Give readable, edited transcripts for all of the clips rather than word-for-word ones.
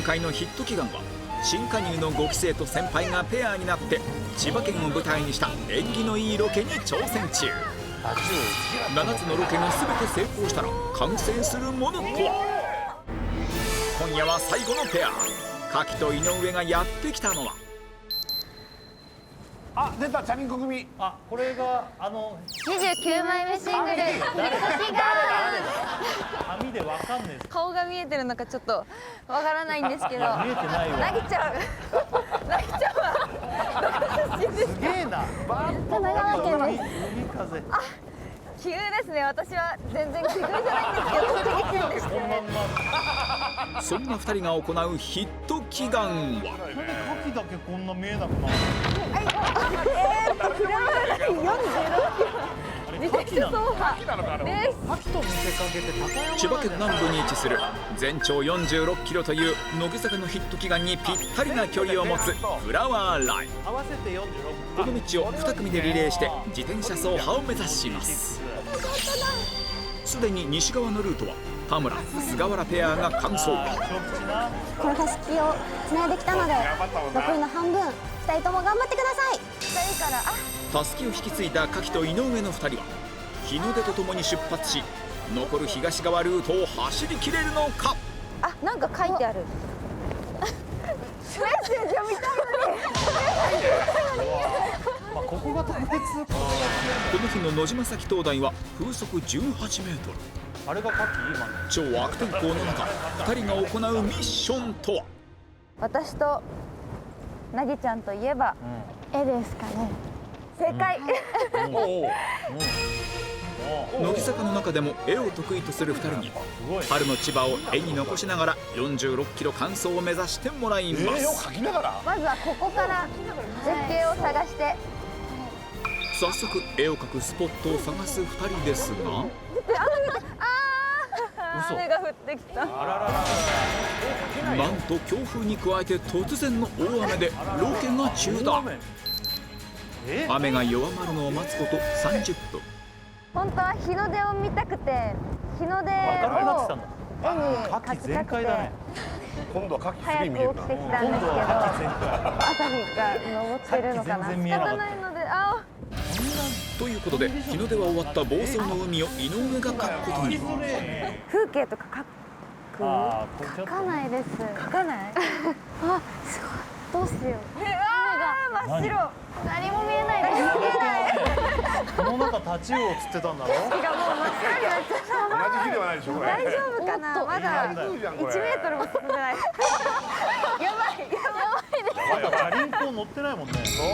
回のヒット祈願は新加入の5期生と先輩がペアになって千葉県を舞台にした縁起のいいロケに挑戦中。7つのロケが全て成功したら完成するものとは。今夜は最後のペア、カキと井上がやってきたのは、あ、出たチャリンコ組。あ、これが29枚目シングル「ヒット祈願」。網でわかんねえ。顔が見えてるのかちょっとわからないんですけど、見えてないわ。投げちゃうわ。すげえな。神奈川県です。海風。奇遇ですね。私は全然奇遇じゃないんですけど、栃木県でして。そんな2人が行うヒット祈願は、なんでカキだけこんな見えなくなるフラワーライン46キロ自転車走破です。カキと見せかけて高山。千葉県南部に位置する全長46キロという乃木坂のヒット祈願にぴったりな距離を持つフラワーライン。合わせて46。この道を2組でリレーして自転車走破を目指します。すでに西側のルートは田村・菅原ペアが完走。このタスキをつないできたので残りの半分2人とも頑張ってください。2人からたすきを引き継いだ柿と井上の2人は日の出とともに出発し、残る東側ルートを走りきれるのか。なんか書いてある。メッセージを見たいのに。まあここが特別。この日の野島崎灯台は風速18メートル。あれがカキ今の。超悪天候の中2人が行うミッションとは。私となぎちゃんといえば絵ですかね。正解。乃木坂の中でも絵を得意とする2人に春の千葉を絵に残しながら46キロ完走を目指してもらいます。絵を描きながら。まずはここから絶景を探して。早速絵を描くスポットを探す2人ですが、雨が降ってきた。なんと強風に加えて突然の大雨でロケが中断。雨が弱まるのを待つこと30分。本当は日の出を見たくて、日の出を絵に描きたくて今度は牡蠣早く次見えるな。起きてきたんですけど、朝日が昇ってるのかな。仕方ないので、ということで日の出は終わった房総の海を井上が描くことに。風景とか描かないです。描かない？すごい。どうしよう。真っ白。何も見えないです。この中タチウオ釣ってたんだろ。がもう真っ赤になっちゃ同じ日ではないでしょこれ。大丈夫かな。まだ1メートルも進んでない。やばいチャリンコ乗ってないもんね。そうよ。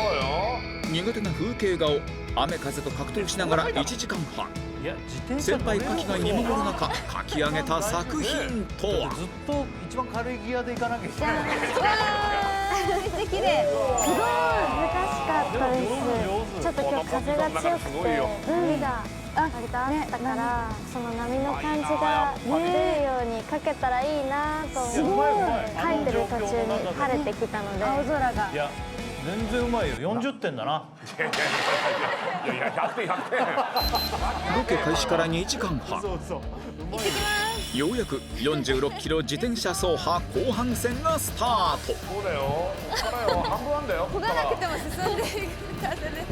苦手な風景画を雨風と格闘しながら1時間半。いや自転車先輩カキが見守る中描き上げた作品とは。ずっと一番軽いギアで行かなきゃいけない。めっちゃ綺麗。すごい難しかったです。ちょっと今日風が強くて海が割とあったから、その波の感じが出るように描けたらいいなと思って描いてる途中に晴れてきたので、青空が。いや全然うまいよ。40点だな。いや100点100点。ロケ開始から2時間半。そうそう。ようやく46キロ自転車走破後半戦がスタート。そうだよ。ここからよ。半分なんだよ。漕がなくても進んでいく風で。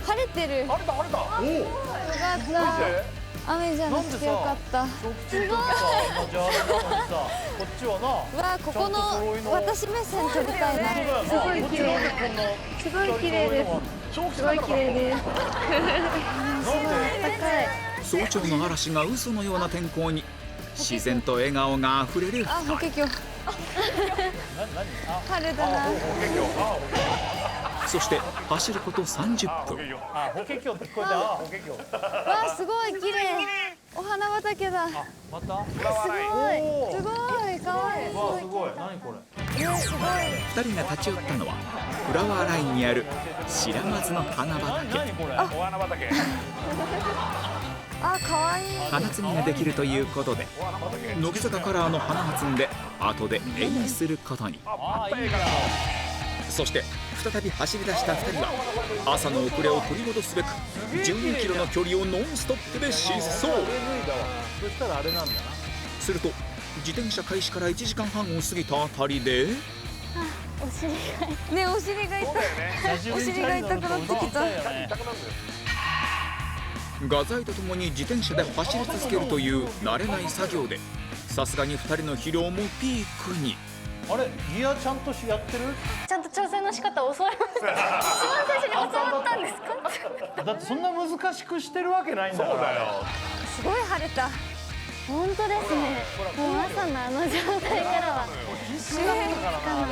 晴れてる。晴れた晴れた。よかった。雨じゃなくてよかった。すごい。じゃああれなのにさ、こっちはな。わあ、ここの私目線撮りたいな。すごい綺麗。すごい綺麗です。すごい綺麗です。すごい暖かい。早朝の嵐が嘘のような天候に自然と笑顔があふれるあ、法華経。春だな。そして走ること30分。あ、法華経って聞こえた。あ、法華経。わあ、すごい綺麗。お花畑だ。また。すごい。すごい可愛い。わあ、すごい。何これ。すごい。2人が立ち寄ったのはフラワーラインにある白松の花畑。何これ。お花畑。あ、可愛い。花摘みができるということで乃木坂カラーの花が摘んで後で絵にすることに。あ、いいから。そして再び走り出した2人は朝の遅れを取り戻すべく12キロの距離をノンストップで疾走。そしたらあれなんだな。すると自転車開始から1時間半を過ぎたあたりでお尻がね、お尻が痛い。お尻が痛くなってきた。画材とともに自転車で走り続けるという慣れない作業でさすがに2人の疲労もピークに。あれギアちゃんとやってる？ちゃんと調整の仕方を教わりました。一番最初に教わったんですか？だってそんな難しくしてるわけないんだから。そうだよ。すごい晴れた。本当ですね。もう朝のあの状態からは必死だったからなあ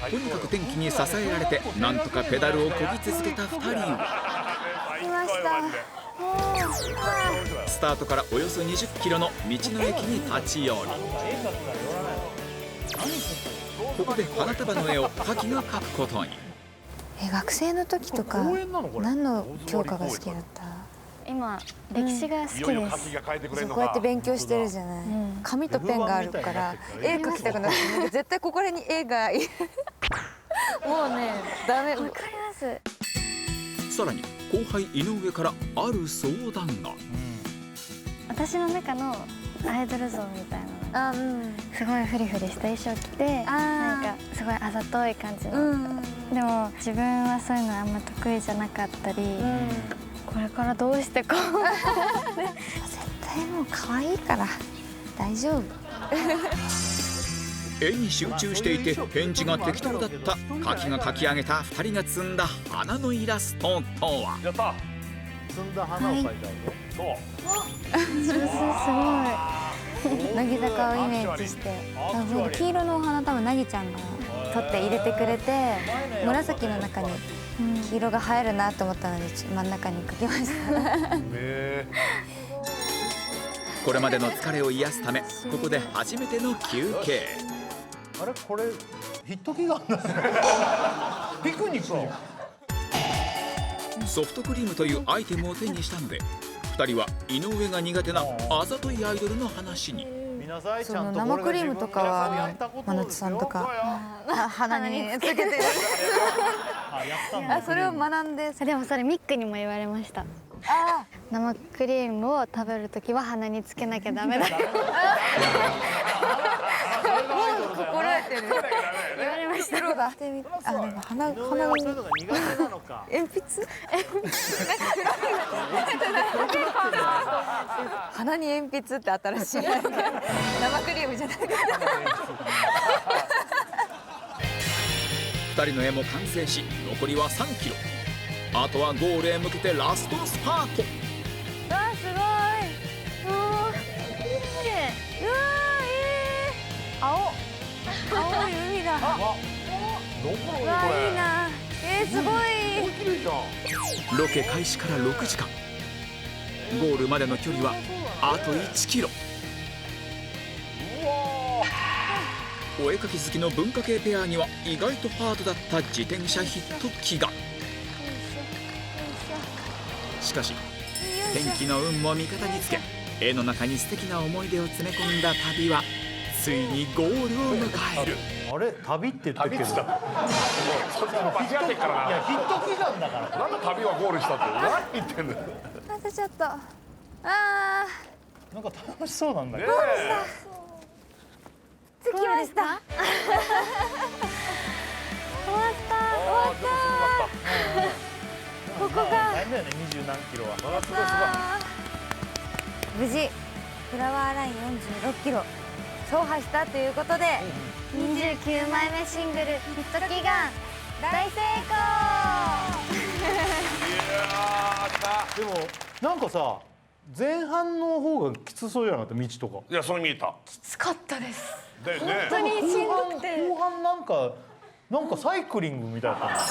れ。とにかく天気に支えられてなんとかペダルをこぎ続けた2人。来ました。スタートからおよそ20キロの道の駅に立ち寄る。ここで花束の絵をカキが描くことに。学生の時とか公園なのこれ？何の教科が好きだった？今歴史が好きいよいよです。柿が変えてくれるのこうやってか。勉強してるじゃない。紙とペンがあるから絵描きたくなって絶対ここらに絵がいる。もうね、ダメ。わかります。さらに後輩井上からある相談が。私の中のアイドル像みたいなのがすごいフリフリした衣装着て、なんかすごいあざとい感じの。でも自分はそういうのあんま得意じゃなかったり、これからどうしてこう。絶対もう可愛いから大丈夫。絵に集中していて返事が適当だったカキが描き上げた2人が積んだ花のイラストとは。やった。積んだ花を描いてあるぞ。そう。すごい。乃木坂をイメージして黄色のお花多分なぎちゃんが取って入れてくれて紫の中に黄色が映えるなと思ったので真ん中に描きましたこれまでの疲れを癒すためここで初めての休憩。あれこれヒット祈願だね。ピクニック。ソフトクリームというアイテムを手にしたので2人は井上が苦手なあざといアイドルの話に。その生クリームとかは真夏さんとか鼻につけてる。それを学んで。でもそれミックにも言われました。生クリームを食べるときは鼻につけなきゃダメだよ。心得てる。言われました。でも鼻に鉛筆？鼻に鉛筆って新しい。生クリームじゃなくて。2人の絵も完成し残りは3キロ。あとはゴールへ向けてラストスパート。わあすごい。綺麗。青い海だ。どこのわあこれ。いいな。すごい。綺麗じゃん。ロケ開始から6時間ゴールまでの距離はあと1キロ。お絵描き好きの文化系ペアには意外とハードだった自転車ヒット機が。しかし天気の運も味方につけ絵の中に素敵な思い出を詰め込んだ旅はついにゴールを迎える。あれ旅って言ってるけど。それは間違ってっからいやヒット祈願だから。な。なんで旅はゴールしたって何言ってんのよ。あとちょっと。なんか楽しそうなんだけねど。着きました。え。ここが大変だよね20何キロは。無事フラワーライン46キロ走破したということで29枚目シングルヒット祈願大成功。でもなんかさ前半の方がきつそうじゃなかった道とか。いやそう見えた。きつかったです。でね。本当にしんどくて。後半なんかサイクリングみたいだったの。起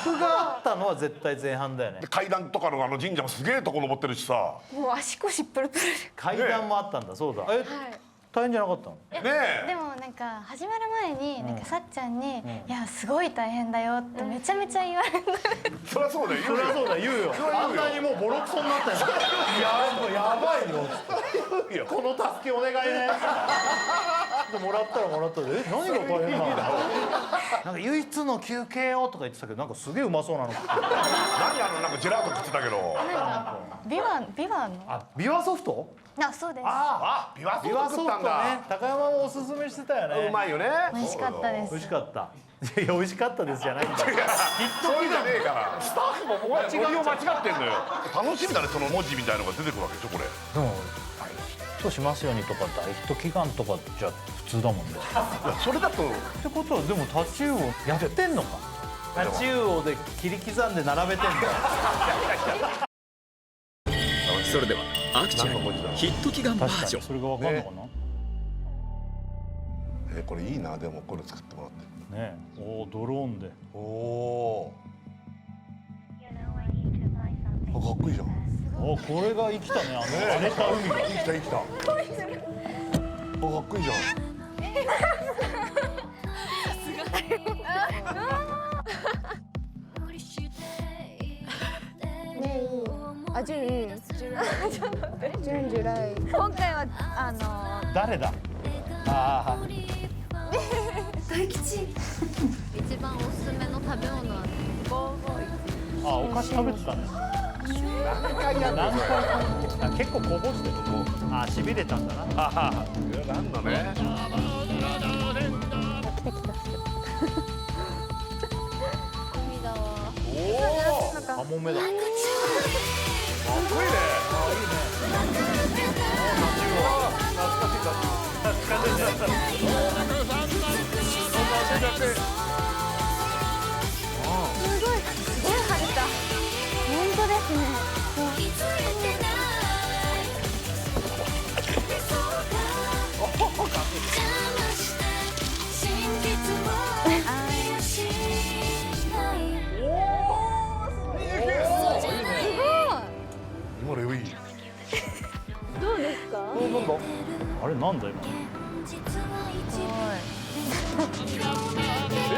伏があったのは絶対前半だよねで。階段とかの神社もすげえとこ登ってるしさ。もう足腰プルプル。階段もあったんだ。そうだ。大変じゃなかったの？ねでもなんか始まる前になんかさっちゃんにいやすごい大変だよってめちゃめちゃ言われて。そりゃそうだよ。そりゃそうだ言うよ。あんなにもうボロクソになったよ。やばいよ。この助けお願いね。でもらったらもらったで何が大変なの？なんなんか唯一の休憩をとか言ってたけど、なんかすげえうまそうなの。何なんかジェラート食ってたけど。ビワのあ、ビワソフト？あ、そうです。あ、ビワソビワフト食ったんだ。ね、高山もおすすめしてたよね。うまいよね。美味しかったです美味しかった。いや美味しかったですじゃないんだ。いやそうじゃねえから。スタッフももうノリを間違ってんのよ。楽しみだね、その文字みたいのが出てくるわけでしょこれ。でもヒットしますようにとか大ヒット祈願とかじゃ普通だもんね。それだとってことはでもタチウオやってんのか。タチウオで切り刻んで並べてんだ。それではアクチュアリヒット祈願バージョン。それがわかんのかな。これいいな、でもこれ作ってもらって。ねえ、おおドローンで。おお。かっこいいじゃん。おこれが生きたね、荒れた海が。生きた生きた。かっこいいじゃん。あ、ジュン、ジュン、ジュライ。今回は誰だ。ああ。大吉。一番おすすめの食べ物はあ、お菓子食べてたね。何回やるの何それ。回あ、結構こぼしてる。あ、しびれたんだな。あなんだね。海だわ。おお。カモメだ。かっこいいね。すごい晴れた。本当ですね。今のいい。あれなんだ今。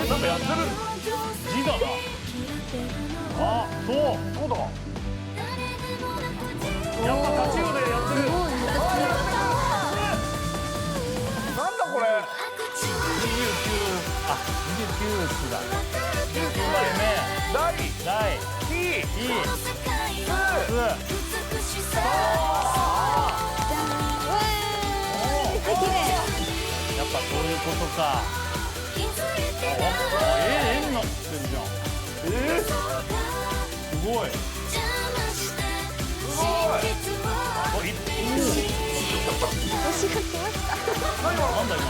なんかやってる。字だな。あ、そう。そうだ。やっぱタチウオでやってる。なんだこれ。あ、29スだ。29枚目。大。大。いい。ス。やっぱそういうことか。円なってるじゃん。すごい。なんだ今。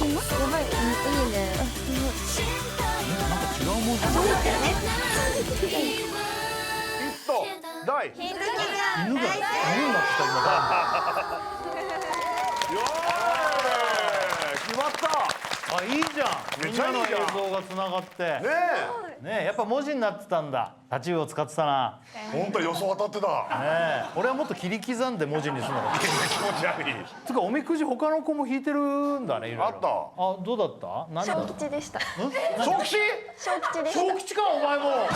やばい、いいね。なんか違う文字。大。犬が犬になってた今。よー決まったあ、いいじゃん。みんなの映像がつながって。ねねえ、やっぱ文字になってたんだ。タチウオ使ってたな。え本当予想当たってたねえ、俺はもっと切り刻んで文字にするのが。気持ち悪いつうかおみくじ他の子も引いてるんだね。いろいろあったあ、どうだった？何だ小った？吉でした。小吉小吉でし小吉かお前も。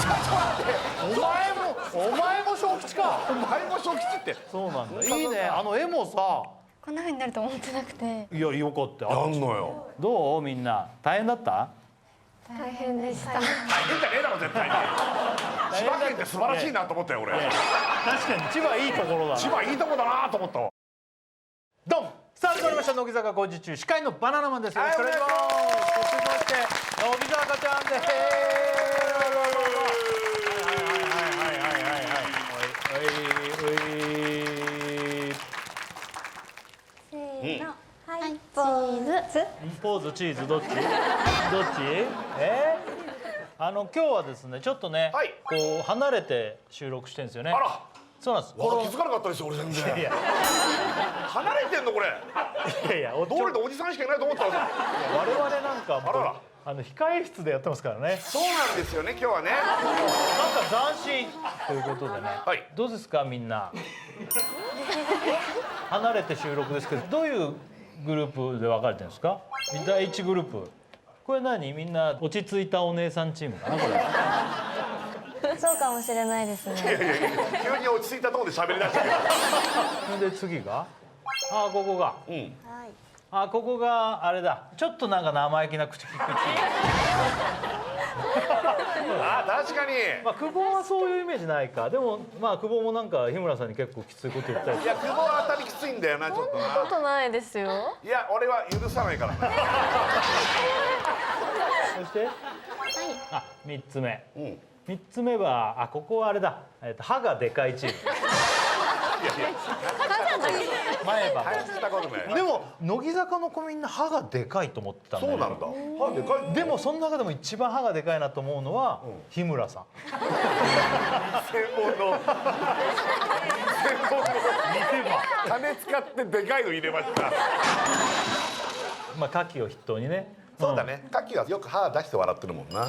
お前も小吉か。お前も小吉ってそうなんだ。いいね。あの絵もさ。こんな風になると思ってなくていや、よかった。やんのよどうみんな大変だった？大変でした。大変じゃねえだろ絶対に千葉県って素晴らしいなと思ったよ俺確かに千葉いいところだな。千葉いいとこだなと思ったわドン。さあ始まりました乃木坂工事中司会のバナナマンです。よろしくお願いします。そして乃木坂ちゃんです。はい、ポーズ。ポーズチーズどっち？どっち？今日はですねちょっとね、はいこう離れて収録してるんですよね。あらそうなんです。わ気づかなかったですよ俺全然いや離れてんのこれいやいや、道路でおじさんしかいないと思ったら我々なんかもうあら控え室でやってますからね。そうなんですよね今日はねなんか斬新ということでね、はいどうですかみんな離れて収録ですけどどういうグループで分かれてるんですか？第1グループこれ何みんな落ち着いたお姉さんチームかなこれそうかもしれないですね。急に落ち着いたところで喋り出したけそれで次がここがどうんはい。あ、ここがあれだ。ちょっとなんか生意気な口。あ、確かに。まあ久保はそういうイメージないか。でもまあ久保もなんか日村さんに結構きついこと言ったりして。いや、久保は当たりきついんだよな、ちょっとそんなこな。とないですよ。いや、俺は許さないからな。そして、あ、3つ目。うん。 3つ目は、あ、ここはあれだ。歯がでかいチーム。前歯大したことない。でも乃木坂の子みんな歯がでかいと思ってたんだよ。そうなんだ。歯でかい。でもその中でも一番歯がでかいなと思うのは日村さん。専門の。専門の。金使ってでかいの入れました。まあカキを筆頭にね。そうだね。カキはよく歯出して笑ってるもんな。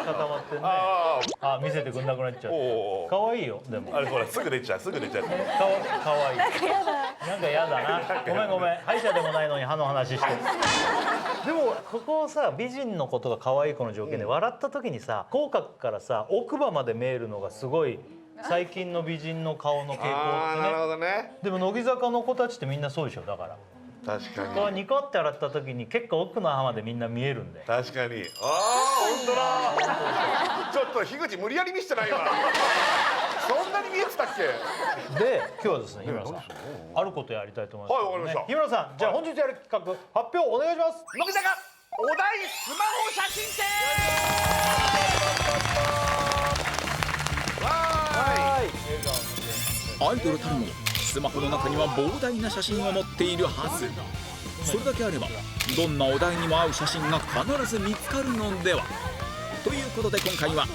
固まってね。ああ、見せてくんなくなっちゃあ。う。おお。可愛いよでも。あれほらすぐ出ちゃう。すぐ出ちゃう。可愛い。なんかやだな。ごめんごめん。歯医者でもないのに歯の話して。でもここさ、美人の子とか可愛い子の条件で笑った時にさ、口角からさ奥歯まで見えるのがすごい最近の美人の顔の傾向ああ、なるほってね。どね。でも乃木坂の子たちってみんなそうでしょ。だから確かここに。ニコって笑った時に結構奥の歯までみんな見えるんで。確かに。ああ、本当だ。ちょっと樋口無理やり見せてないわ。そんなに見えてたっけ？で今日はですね、日村さんあることやりたいと思います。はい、わかりました。日村さん、じゃあ本日やる企画発表お願いします。乃木坂お題スマホ写真展。わはアイドルたるものスマホの中には膨大な写真を持っているはず。それだけあればどんなお題にも合う写真が必ず見つかるのでは。ということで今回は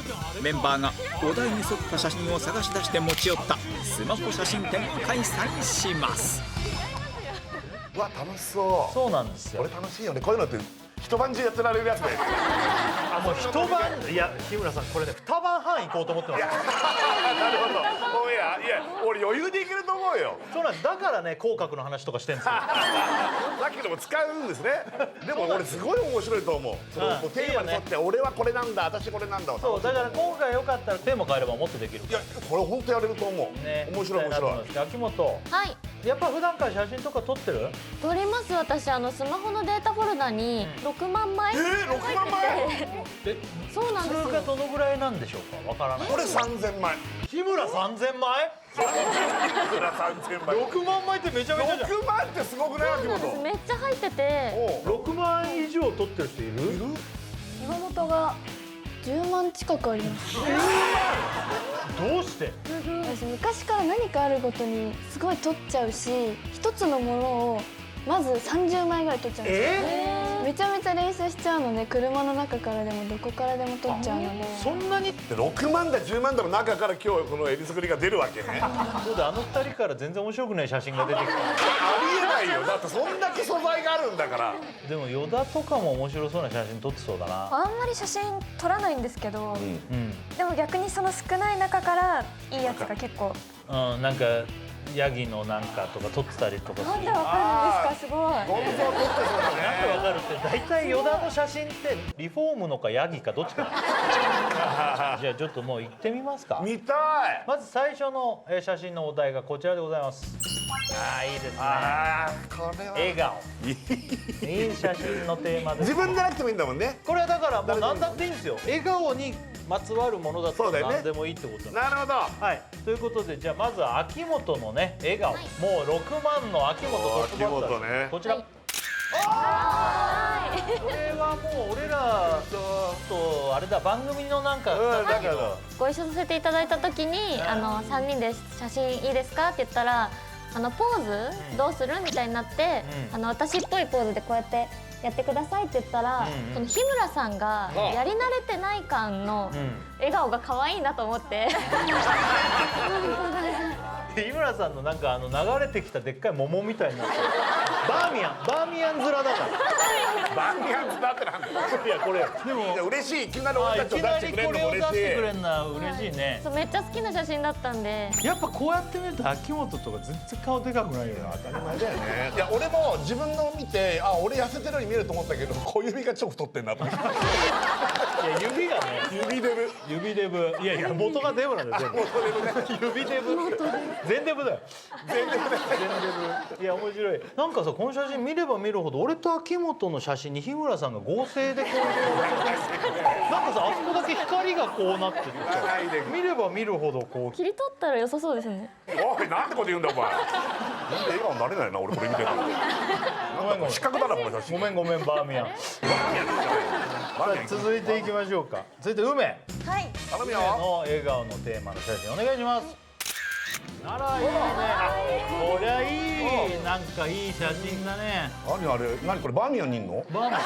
メンバーがお題に沿った写真を探し出して持ち寄ったスマホ写真展を開催します。ー。うわ、楽しそう。そうなんですよこれ。楽しいよね。こういうのって一晩中やってられるやつで。あ、もう一晩、いや日村さんこれね2晩半行こうと思ってます。なるほど。もういや、俺余裕でいけると思うよ。そうなんです。だからね口角の話とかしてんですよ。さっきのも使うんですね。でも俺すごい面白いと思う。そのもうテーマにとって俺はこれなんだ、私これなんだ。そうだから今回よかったらテーマ変えればもっとできるいや、これ本当やれると思う。ね。面白い面白い。秋元、はい。やっぱ普段から写真とか撮ってる？撮ります。私スマホのデータフォルダに6万枚入ってて、 6万枚？え、そうなんですよ普通がどのぐらいなんでしょうか。わからない。俺3000枚。日村3000枚3000枚。 ？6万枚ってめちゃめちゃじゃん。 6万ってすごくない？秋元。めっちゃ入ってて、おう。 6万以上撮ってる人いる？岩本が10万近くあります。どうして？私昔から何かあるごとにすごい撮っちゃうし、一つのものをまず30枚ぐらい撮っちゃうんですよ。めちゃめちゃ練習しちゃうので、車の中からでもどこからでも撮っちゃうので。そんなに？で6万だ10万だの中から今日このえりすぐりが出るわけね。あそうだ、あの2人から全然面白くない写真が出てきた。りえないよ。だってそんだけ素材があるんだから。でも依田とかも面白そうな写真撮ってそうだな。あんまり写真撮らないんですけど、うん、でも逆にその少ない中からいいやつが結構。うん、なんかヤギのなんかとか撮ってたりとかする。なんでわかるんですか、すごい。本当は撮ってそうだなんでね。わかるって大体依田の写真ってリフォームのかヤギかどっちかじゃあちょっともう行ってみますか。見たい。まず最初の写真のお題がこちらでございます。ああ、いいですね。ああ、これは笑顔。いい写真のテーマです。自分じゃなくてもいいんだもんね。これはだからもう何だっていいんですよ。笑顔にまつわるものだったそうだよねら何でもいいってことなんです。なるほど。はい、ということでじゃあまずは秋元のね笑顔、もう6万の秋元トップバッターです。秋元ねこちら、はいこれはもう俺らとあれだ、番組のなんかうん、だけど。ご一緒させていただいた時に3人で写真いいですかって言ったら、ポーズどうするみたいになって、私っぽいポーズでこうやってやってくださいって言ったら、その日村さんがやり慣れてない感の笑顔が可愛いなと思って日村さんのなんか流れてきたでっかい桃みたいになってる。バーミヤン面だから。バンギャンズだってなんだ。いやこれでもいや嬉しい。いきなり俺たちを出いきなりしてくれるのもこれを出してくれ嬉しい。るのは嬉しいね。そうめっちゃ好きな写真だったんで。やっぱこうやって見ると秋元とか全然顔でかくないよな。当たり前だよね。いや俺も自分の見て、あ、俺痩せてるように見えると思ったけど、小指がちょっと太ってんなと思って。や指がね指デブ指デブいやいや元がデブなんだよ全部指デブ全デブだよ全デブいや面白いなんかさこの写真見れば見るほど俺と秋元の写真に日村さんが合成でこうなんかさあそこだけ光がこうなっててさ見れば見るほどこう切り取ったら良さそうですね。おいなんてこと言うんだお前なんで笑顔になれないな俺これ見てる失格だなこの写真ごめんごめんバーミヤン続いていきましょうか続いて梅はい。頼むよの笑顔のテーマの写真お願いしますあらいいねこりゃいいなんかいい写真だね何あれ何これバーミヤンにいんのバーミヤン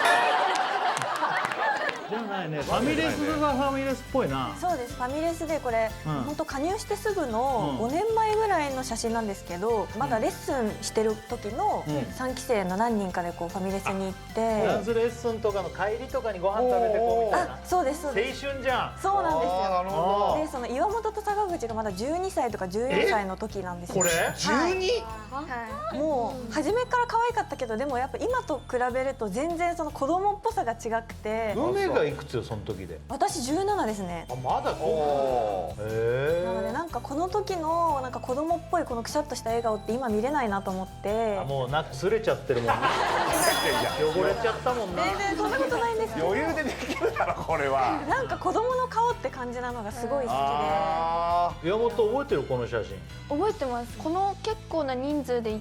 じゃないねファミレスがファミレスっぽいなそうですファミレスでこれ、うん本当加入してすぐのうん5年前ぐらいの写真なんですけど、まだレッスンしてる時のうん3期生の何人かでこうファミレスに行って、ダンスレッスンとかの帰りとかにご飯食べてこうみたいなあそうですそう青です春じゃんそうなんですよなるほでその岩本と坂口がまだ12歳とか14歳の時なんですよこれはいもう初めから可愛かったけどでもやっぱ今と比べると全然その子供っぽさが違くて梅がいくつよその時で私17ですねあまだどこうへなのでなんかこの時のなんか子供っぽいこのくしゃっとした笑顔って今見れないなと思ってあもうなすれちゃってるもんね汚れちゃったもんな全然そんなことないんですけど余裕でできるだろこれはなんか子供の顔って感じなのがすごい好きであ岩本覚えてるこの写真覚えてます。この結構な人数で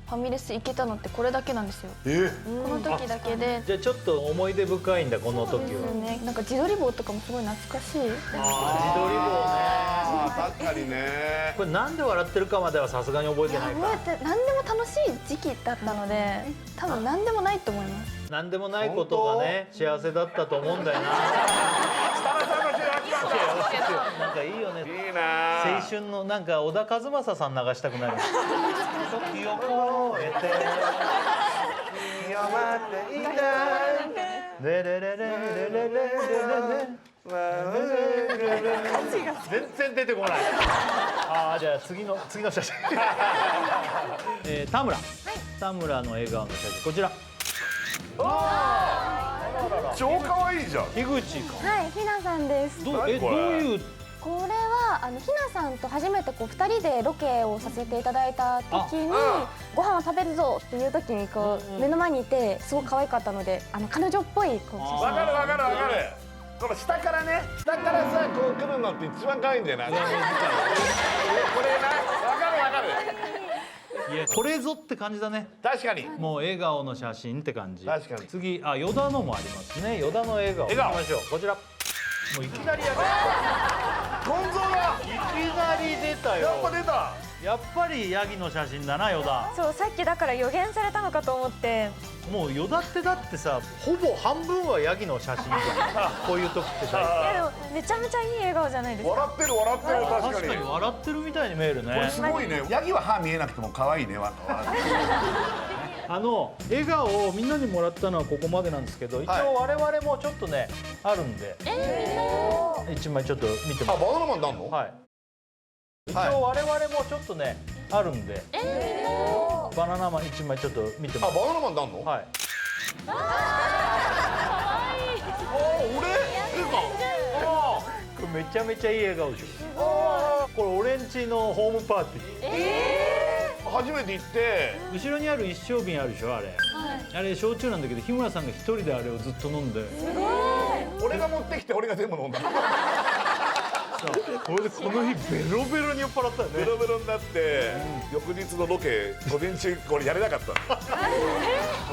ファミレス行けたのってこれだけなんですよ。この時だけで。じゃあちょっと思い出深いんだこの時ですはね。なんか自撮り棒とかもすごい懐かしい。自撮り棒ねあ確かにねこれなんで笑ってるかまではさすがに覚えてないか覚えて何でも楽しい時期だったので、多分何でもないと思います。なんでもないことがね幸せだったと思うんだよななんかいいよねいいな青春のなんか小田和正さん流したくなる時を越えていや待っていたレレレレレレレレレ全然出てこないあーじゃあ次の写真田村田村の笑顔の写真こちら超可愛いじゃん樋口かはい、ひなさんです。どう何これどういうこれはひなさんと初めてこう2人でロケをさせていただいた時にご飯を食べるぞっていう時にこう目の前にいてすごく可愛かったので彼女っぽいこう写真わかるわかるわかるこの下からね下からさこう来るのって一番可愛いんだよなこれなわかるわかるいやこれぞって感じだね確かにもう笑顔の写真って感じ確かに次依田のもありますね依田の笑顔笑顔いきましょうこちらもういきなりやゴンゾーだいきなり出たよやっぱ出たやっぱりヤギの写真だな依田そうさっきだから予言されたのかと思ってもう依田ってだってさほぼ半分はヤギの写真じゃんこういう時って大体いやでもめちゃめちゃいい笑顔じゃないですか。笑ってる笑ってる確かに確かに笑ってるみたいに見えるねすごいねヤギは歯見えなくても可愛いね笑顔をみんなにもらったのはここまでなんですけど一応我々もちょっとねあるんで一枚ちょっと見てもらバナナマンなんのはい一応我々もちょっとねあるんでバナナマン一枚ちょっと見てもらバナナマンなんのはいこれめちゃめちゃいい笑顔でしょこれ俺んちのホームパーティー初めて行って後ろにある一升瓶あるでしょあれ、あれ焼酎なんだけど日村さんが一人であれをずっと飲んで俺が持ってきて俺が全部飲んだこれでこの日ベロベロに酔っ払ったよねベロベロになって翌日のロケ午前中これやれなかった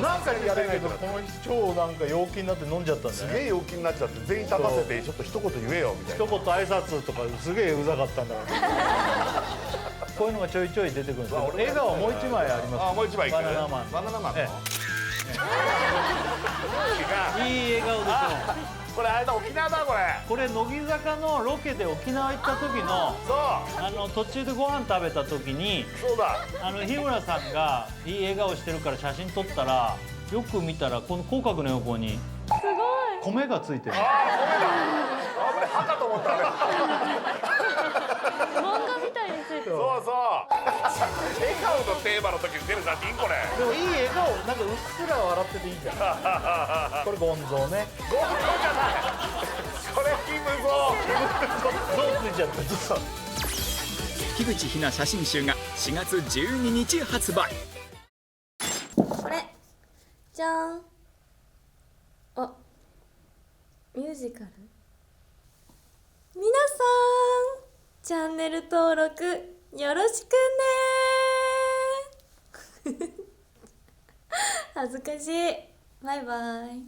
なんかやれないけどこの日超なんか陽気になって飲んじゃったんだよねすげえ陽気になっちゃって全員立たせてちょっと一言言えよみたいな一言挨拶とかすげえうざかったんだからこういうのがちょいちょい出てくるんですけど笑顔もう一枚ありますあもう一枚いくバナナマンバナナマンのえいい笑顔でしょこれあれだ沖縄だこれこれ乃木坂のロケで沖縄行った時の途中でご飯食べた時にそうだ日村さんがいい笑顔してるから写真撮ったらよく見たらこの口角の横に米がついてるあこれ歯かと思ったあれ漫画みたいについてる。そうそう笑顔のテーマの時に出る写真これでもいい笑顔なんかうっすら笑ってていいじゃんこれゴンゾーねゴンゾーじゃないれキムゾどうついちゃったぞ。樋口日奈写真集が4月12日発売。これじゃん。あ、ミュージカル。皆さんチャンネル登録よろしくね恥ずかしい。バイバイ。